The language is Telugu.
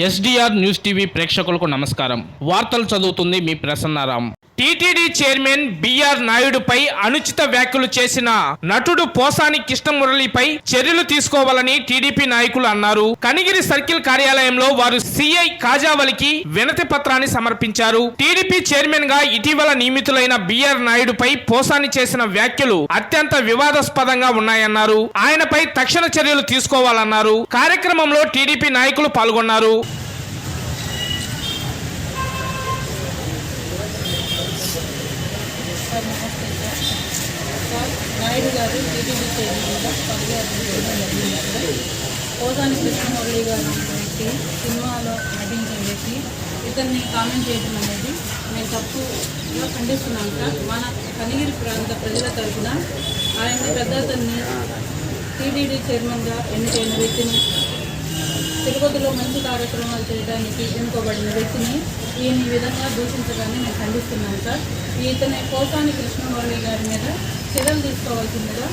ఎస్డిఆర్ న్యూస్ టీవీ ప్రేక్షకులకు నమస్కారం. వార్తలు చదువుతుంది మీ ప్రసన్నారాం. టీటీడీ చైర్మన్ బిఆర్ నాయుడుపై అనుచిత వ్యాఖ్యలు చేసిన నటుడు పోసాని కృష్ణమురళిపై చర్యలు తీసుకోవాలని టీడీపీ నాయకులు అన్నారు. కనిగిరి సర్కిల్ కార్యాలయంలో వారు సిఐ కాజావలికి వినతి పత్రాన్ని సమర్పించారు. టీడీపీ చైర్మన్ గా ఇటీవల నియమితులైన బిఆర్ నాయుడుపై పోసాని చేసిన వ్యాఖ్యలు అత్యంత వివాదాస్పదంగా ఉన్నాయన్నారు. ఆయనపై తక్షణ చర్యలు తీసుకోవాలన్నారు. కార్యక్రమంలో టీడీపీ నాయకులు పాల్గొన్నారు. నాయుడు గారు టీటీడీ చైర్మన్గా పదవి పోసాని కృష్ణమురళి గారు వ్యక్తి సినిమాలో నటించిన వ్యక్తి ఇతన్ని కామెంట్ చేయడం అనేది మేము తప్పుగా ఖండిస్తున్నాం సార్. మన కనిగిరి ప్రాంత ప్రజల తరఫున ఆయన్ని పెద్దతన్ని టీటీడీ చైర్మన్గా ఎన్నికైన వ్యక్తిని, తిరుపతిలో మంచి కార్యక్రమాలు చేయడానికి ఎన్నుకోబడిన వ్యక్తిని ఈయన ఈ విధంగా దూషించడాన్ని మేము ఖండిస్తున్నాం సార్. ఇతని పోసాని కృష్ణమురళి గారి మీద చర్యలు తీసుకోవాల్సిందిగా